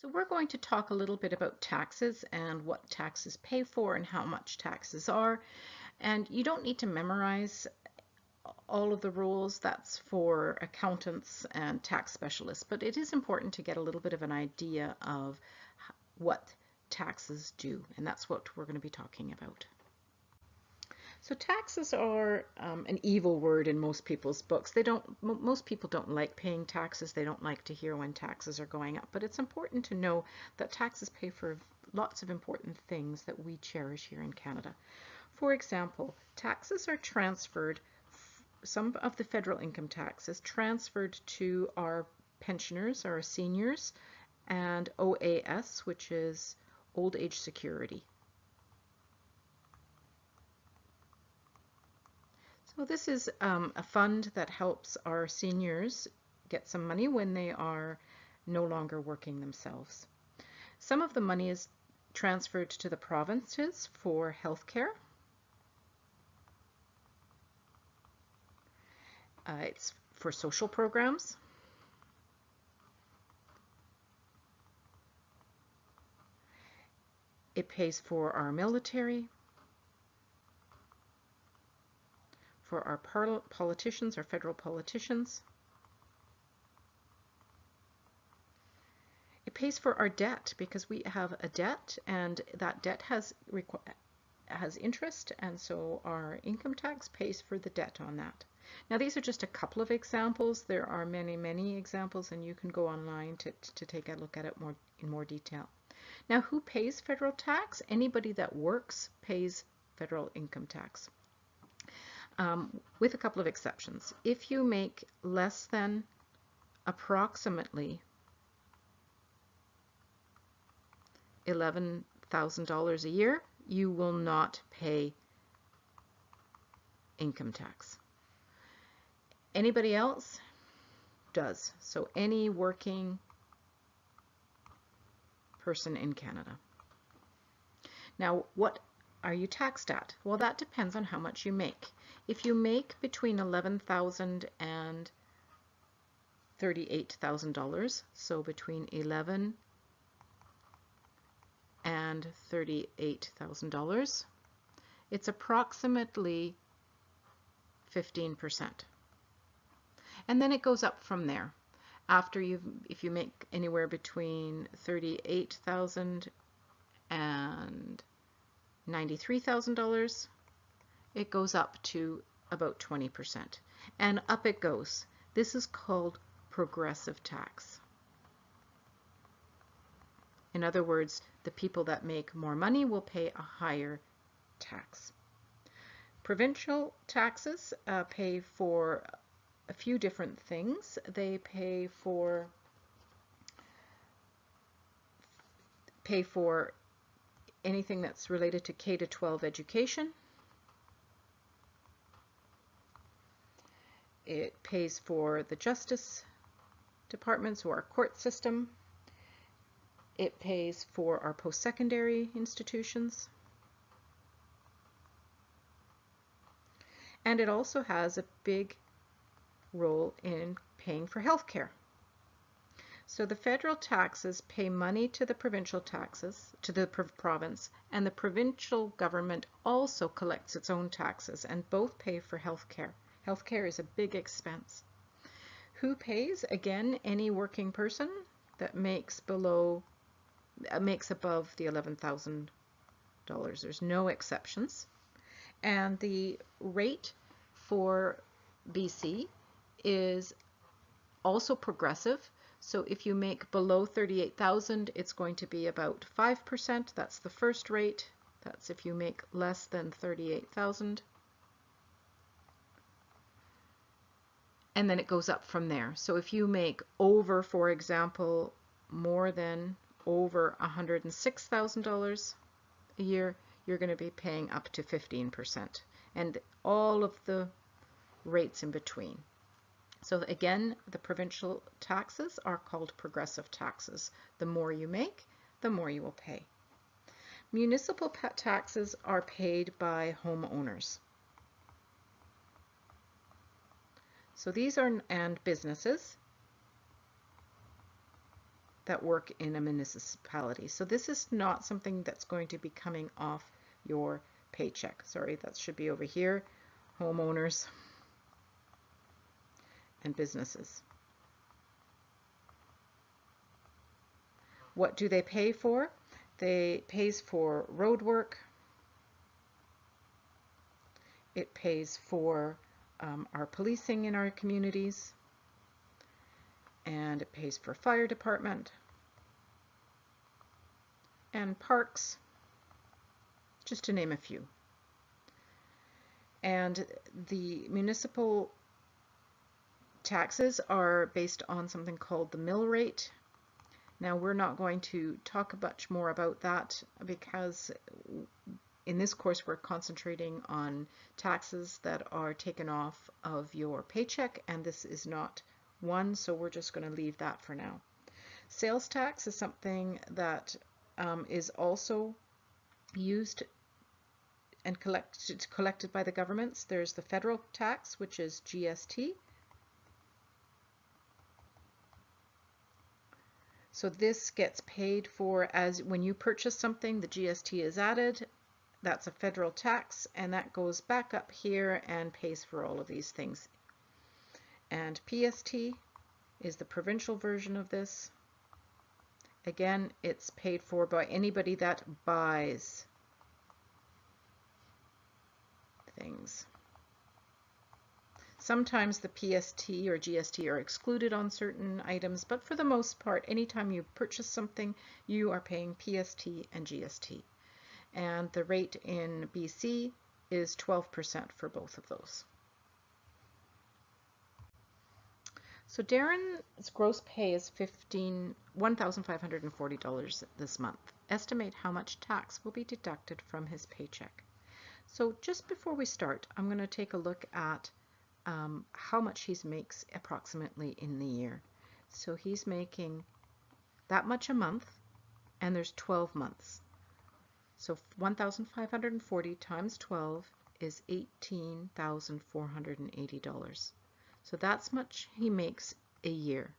So we're going to talk a little bit about taxes and what taxes pay for and how much taxes are. And you don't need to memorize all of the rules. That's for accountants and tax specialists, but it is important to get a little bit of an idea of what taxes do, and that's what we're going to be talking about. So taxes are an evil word in most people's books. Most people don't like paying taxes. They don't like to hear when taxes are going up. But it's important to know that taxes pay for lots of important things that we cherish here in Canada. For example, taxes are transferred, some of the federal income tax is transferred to our pensioners, our seniors, and OAS, which is Old Age Security. So this is a fund that helps our seniors get some money when they are no longer working themselves. Some of the money is transferred to the provinces for healthcare. It's for social programs. It pays for our military, for our politicians, our federal politicians. It pays for our debt because we have a debt, and that debt has interest, and so our income tax pays for the debt on that. Now these are just a couple of examples. There are many, many examples, and you can go online to take a look at it in more detail. Now, who pays federal tax? Anybody that works pays federal income tax. With a couple of exceptions. If you make less than approximately $11,000 a year, you will not pay income tax. Anybody else does. So any working person in Canada. Now, what are you taxed at? Well, that depends on how much you make. If you make between $11,000 and $38,000, so between $11,000 and $38,000, it's approximately 15%. And then it goes up from there. If you make anywhere between $38,000 and $93,000, it goes up to about 20%. And up it goes. This is called progressive tax. In other words, the people that make more money will pay a higher tax. Provincial taxes pay for a few different things. They pay for anything that's related to K-12 education. It pays for the justice departments or our court system. It pays for our post-secondary institutions. And it also has a big role in paying for health care. So the federal taxes pay money to the provincial taxes, to the province, and the provincial government also collects its own taxes, and both pay for health care. Health care is a big expense. Who pays? Again, any working person that makes above the $11,000. There's no exceptions. And the rate for BC is also progressive. So if you make below 38,000, it's going to be about 5%. That's the first rate. That's if you make less than 38,000. And then it goes up from there. So if you make over, for example, over $106,000 a year, you're going to be paying up to 15%, and all of the rates in between. So again, the provincial taxes are called progressive taxes. The more you make, the more you will pay. Municipal taxes are paid by homeowners. So these are, and businesses that work in a municipality. So this is not something that's going to be coming off your paycheck. Sorry, that should be over here. Homeowners and businesses. What do they pay for? They pays for road work. It pays for our policing in our communities. And it pays for fire department and parks, just to name a few. And the municipal taxes are based on something called the mill rate. Now, we're not going to talk much more about that because in this course we're concentrating on taxes that are taken off of your paycheck, and this is not one, so we're just going to leave that for now. Sales tax is something that is also used and collected by the governments. There's the federal tax, which is GST. So this gets paid for as when you purchase something, the GST is added. That's a federal tax, and that goes back up here and pays for all of these things. And PST is the provincial version of this. Again, it's paid for by anybody that buys things. Sometimes the PST or GST are excluded on certain items, but for the most part, anytime you purchase something, you are paying PST and GST. And the rate in BC is 12% for both of those. So Darren's gross pay is $1,540 this month. Estimate how much tax will be deducted from his paycheck. So just before we start, I'm going to take a look at how much he makes approximately in the year. So he's making that much a month, and there's 12 months. So 1,540 times 12 is $18,480. So that's much he makes a year.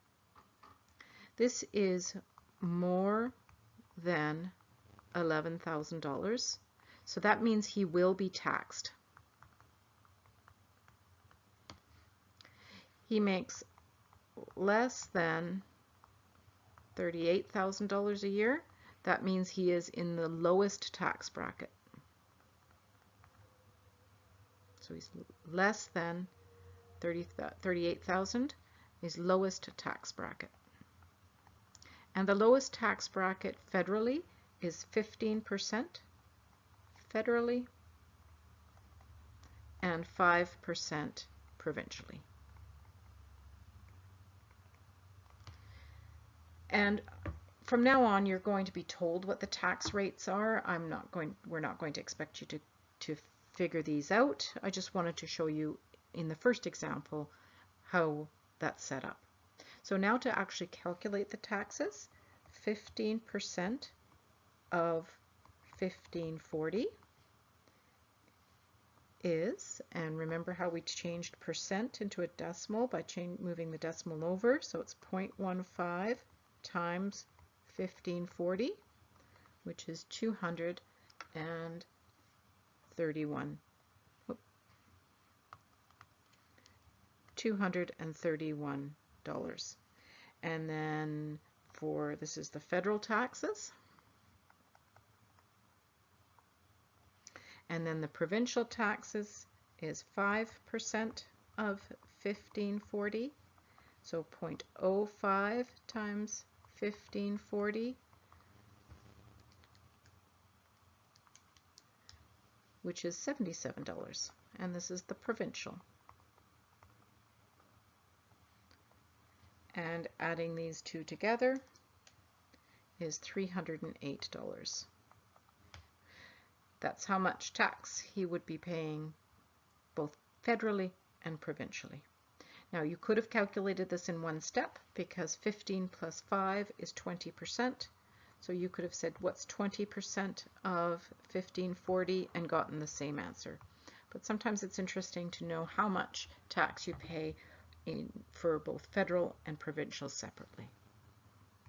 This is more than $11,000. So that means he will be taxed. He makes less than $38,000 a year. That means he is in the lowest tax bracket. So he's less than 38,000 is lowest tax bracket. And the lowest tax bracket federally is 15% federally and 5% provincially. And from now on, you're going to be told what the tax rates are. We're not going to expect you to figure these out. I just wanted to show you in the first example how that's set up. So now to actually calculate the taxes, 15% of 1540 is, and remember how we changed percent into a decimal by moving the decimal over, so it's 0.15 times 1540, which is $231. And then this is the federal taxes. And then the provincial taxes is 5% of 1540. So 0.05 times 1540, which is $77. And this is the provincial. And adding these two together is $308. That's how much tax he would be paying both federally and provincially. Now you could have calculated this in one step because 15 plus 5 is 20%. So you could have said what's 20% of 1540 and gotten the same answer. But sometimes it's interesting to know how much tax you pay for both federal and provincial separately.